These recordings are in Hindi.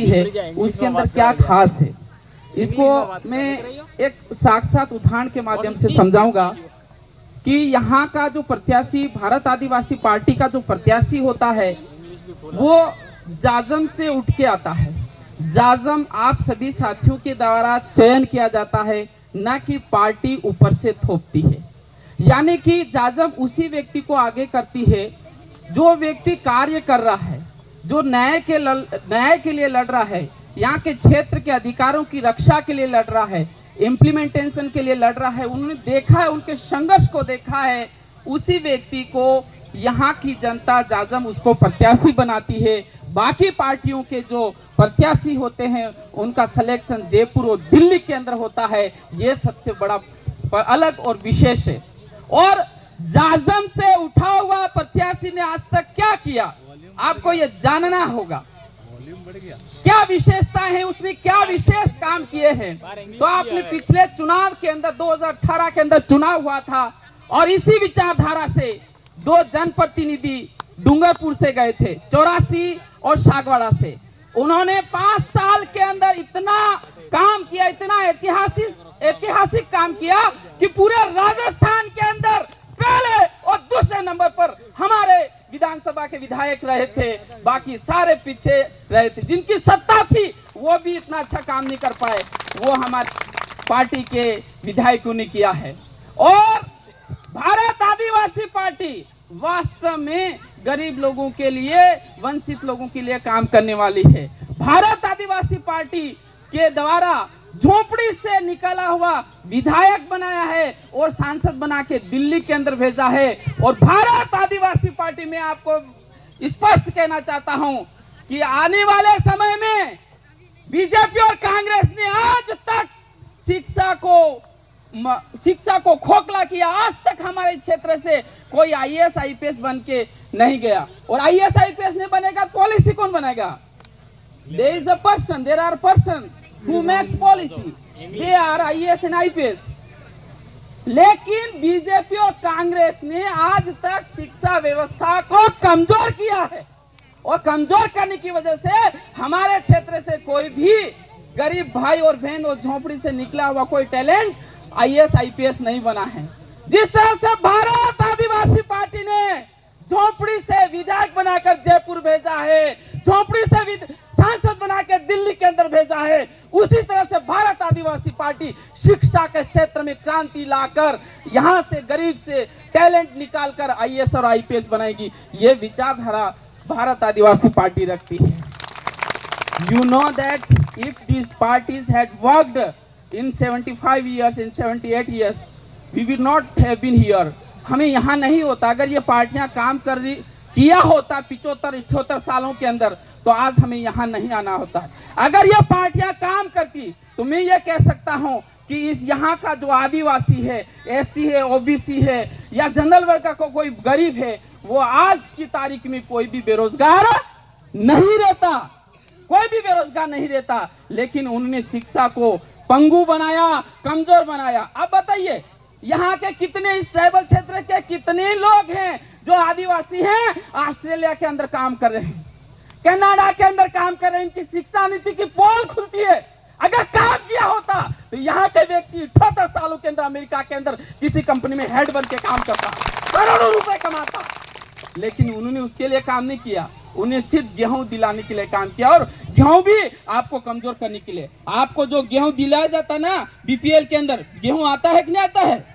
है उसके अंदर क्या खास है, इसको मैं एक साक्षात उदाहरण के माध्यम से समझाऊंगा कि यहाँ का जो प्रत्याशी, भारत आदिवासी पार्टी का जो प्रत्याशी होता है वो जाजम से उठ के आता है। जाजम आप सभी साथियों के द्वारा चयन किया जाता है, न कि पार्टी ऊपर से थोपती है। यानी कि जाजम उसी व्यक्ति को आगे करती है जो व्यक्ति कार्य कर रहा है, जो न्याय के लिए लड़ रहा है, यहाँ के क्षेत्र के अधिकारों की रक्षा के लिए लड़ रहा है, इम्प्लीमेंटेशन के लिए लड़ रहा है। उन्होंने देखा है, उनके संघर्ष को देखा है, उसी व्यक्ति को यहाँ की जनता जाजम उसको प्रत्याशी बनाती है। बाकी पार्टियों के जो प्रत्याशी होते हैं उनका सिलेक्शन जयपुर और दिल्ली के अंदर होता है। ये सबसे बड़ा अलग और विशेष है। और जाजम से उठा हुआ प्रत्याशी ने आज तक क्या किया, आपको ये जानना होगा। क्या विशेषता है, उसने क्या विशेष काम किए हैं। तो आपने पिछले चुनाव के अंदर 2018 के अंदर चुनाव हुआ था और इसी विचारधारा से 2 जनप्रतिनिधि डूंगरपुर से गए थे, 84 और सागवाड़ा से। उन्होंने 5 साल के अंदर इतना काम किया, इतना ऐतिहासिक काम किया कि पूरे राजस्थान के अंदर पहले और दूसरे नंबर पर हमारे विधानसभा के विधायक रहे थे, बाकी सारे पीछे रहे थे। जिनकी सत्ता थी वो भी इतना अच्छा काम नहीं कर पाए, वो हमारी पार्टी के विधायकों ने किया है। और भारत आदिवासी पार्टी वास्तव में गरीब लोगों के लिए, वंचित लोगों के लिए काम करने वाली है। भारत आदिवासी पार्टी के द्वारा झोपड़ी से निकला हुआ विधायक बनाया है और सांसद बना के दिल्ली के अंदर भेजा है। और भारत आदिवासी पार्टी में आपको स्पष्ट कहना चाहता हूं कि आने वाले समय में बीजेपी और कांग्रेस ने आज तक शिक्षा को खोखला किया। आज तक हमारे क्षेत्र से कोई आईएएस आईपीएस बन के नहीं गया। और आईएएस आईपीएस नहीं बनेगा, पॉलिसी कौन बनाएगा? There are person who makes policy. They are IAS and IPS. लेकिन बीजेपी और कांग्रेस ने आज तक शिक्षा व्यवस्था को कमजोर किया है और कमजोर करने की वजह से हमारे क्षेत्र से कोई भी गरीब भाई और बहन और झोपड़ी से निकला हुआ कोई टैलेंट आईएएस आईपीएस नहीं बना है। जिस तरह से भारत आदिवासी पार्टी ने झोपड़ी से विधायक बनाकर जयपुर भेजा है, झोपड़ी से सांसद बनाकर दिल्ली के अंदर भेजा है, उसी तरह से भारत आदिवासी पार्टी शिक्षा के क्षेत्र में क्रांति लाकर यहां से गरीब से टैलेंट निकालकर आईएएस और आईपीएस बनाएगी। ये विचारधारा भारत आदिवासी पार्टी रखती है। You know that if these parties had worked in 75 years, in 78 years, we would not have been here. हमें यहाँ नहीं होता। अगर ये पार्टियां काम किया होता 75-78 सालों के अंदर तो आज हमें यहाँ नहीं आना होता। अगर ये पार्टियां काम करती तो मैं ये कह सकता हूँ कि इस यहाँ का जो आदिवासी है, एससी है, ओबीसी है या जनरल वर्ग का कोई गरीब है, वो आज की तारीख में कोई भी बेरोजगार नहीं रहता, कोई भी बेरोजगार नहीं रहता। लेकिन उन्होंने शिक्षा को पंगु बनाया, कमजोर बनाया। अब बताइए यहाँ के कितने इस ट्राइबल क्षेत्र के कितने लोग हैं जो आदिवासी हैं, ऑस्ट्रेलिया के अंदर काम कर रहे हैं, कनाडा के अंदर काम कर रहे हैं। इनकी शिक्षा नीति की पोल खुलती है। अगर काम किया होता तो यहाँ के व्यक्ति 78 सालों के अंदर अमेरिका के अंदर किसी कंपनी में हेड बन के काम करता, करोड़ों रुपए कमाता। लेकिन उन्होंने उसके लिए काम नहीं किया, उन्हें सिर्फ गेहूं दिलाने के लिए काम किया। और गेहूं भी आपको कमजोर करने के लिए। आपको जो गेहूं दिलाया जाता ना बीपीएल के अंदर, गेहूं आता है कि नहीं आता है?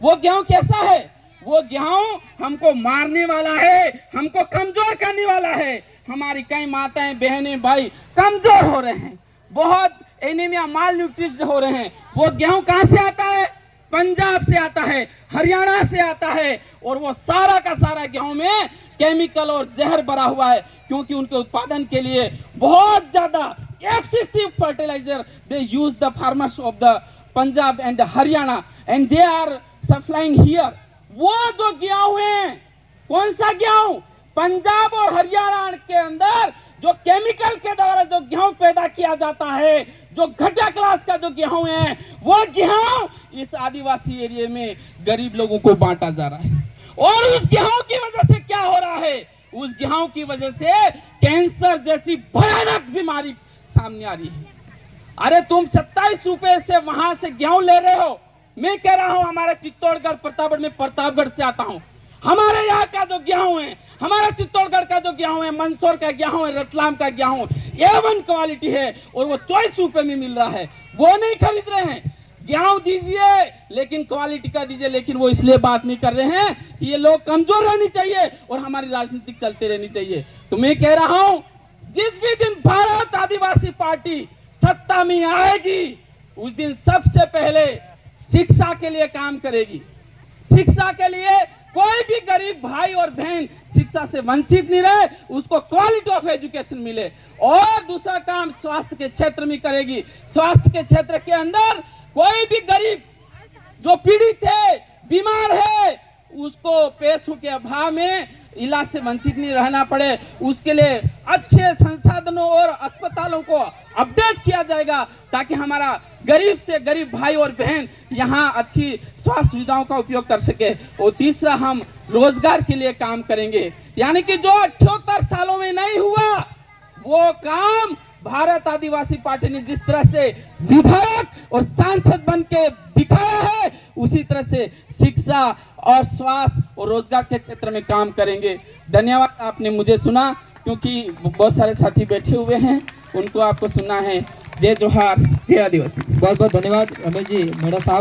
वो गेहूं कैसा है? वो गेहूं हमको मारने वाला है, हमको कमजोर करने वाला है। हमारी कई माताएं, बहनें, भाई कमजोर हो रहे हैं, बहुत एनीमिया, माल न्यूट्रिशन हो रहे हैं। वो गेहूं कहां से आता है? पंजाब से आता है, हरियाणा से आता है। और वो सारा का सारा गेहूं में केमिकल और जहर भरा हुआ है, क्योंकि उनके उत्पादन के लिए बहुत ज्यादा excessive fertiliser they use the farmers of the Punjab and Haryana and they are supplying here. वो जो गेहूं है, कौन सा गेहूं? पंजाब और हरियाणा के अंदर जो केमिकल के द्वारा जो गेहूं पैदा किया जाता है, जो घटिया क्लास का जो गेहूं है, वो गेहूं इस आदिवासी एरिया में गरीब लोगों को बांटा जा रहा है। और उस गेहूं की वजह से क्या हो रहा है? उस गेहूं की वजह से कैंसर जैसी भयानक बीमारी सामने आ रही है। अरे तुम 27 रुपए से वहां से गेहूं ले रहे हो, मैं कह रहा हूं हमारे चित्तौड़गढ़ प्रतापगढ़ में, प्रतापगढ़ से आता हूं, हमारे यहाँ का जो गेहूं है, हमारा चित्तौड़गढ़ का जो गेहूं है, मंदसौर का गेहूं है, रतलाम का गेहूं A1 क्वालिटी है और वो 24 रुपए में मिल रहा है। वो नहीं खरीद रहे हैं। गेहूं दीजिए लेकिन क्वालिटी का दीजिए, लेकिन वो इसलिए बात नहीं कर रहे हैं कि ये लोग कमजोर रहनी चाहिए और हमारी राजनीति चलती रहनी चाहिए। तो मैं कह रहा हूं जिस भी दिन भारत आदिवासी पार्टी सत्ता में आएगी उस दिन सबसे पहले शिक्षा के लिए काम करेगी। शिक्षा के लिए कोई भी गरीब भाई और बहन शिक्षा से वंचित नहीं रहे, उसको क्वालिटी ऑफ एजुकेशन मिले। और दूसरा काम स्वास्थ्य के क्षेत्र में करेगी। स्वास्थ्य के क्षेत्र के अंदर कोई भी गरीब जो पीड़ित है, बीमार है, उसको पैसों के अभाव में इलाज से वंचित नहीं रहना पड़े, उसके लिए अच्छे संसाधनों और अस्पतालों को अपडेट किया जाएगा ताकि हमारा गरीब से गरीब भाई और बहन यहाँ अच्छी स्वास्थ्य सुविधाओं का उपयोग कर सके। और तीसरा हम रोजगार के लिए काम करेंगे, यानी कि जो 78 सालों में नहीं हुआ वो काम भारत आदिवासी पार्टी ने जिस तरह से विधायक और सांसद बन के दिखाया है उसी तरह से शिक्षा और स्वास्थ्य और रोजगार के क्षेत्र में काम करेंगे। धन्यवाद, आपने मुझे सुना, क्योंकि बहुत सारे साथी बैठे हुए हैं, उनको आपको सुनना है। जय जोहार, जय आदिवासी। बहुत बहुत धन्यवाद रमेश जी, मेरा साहब।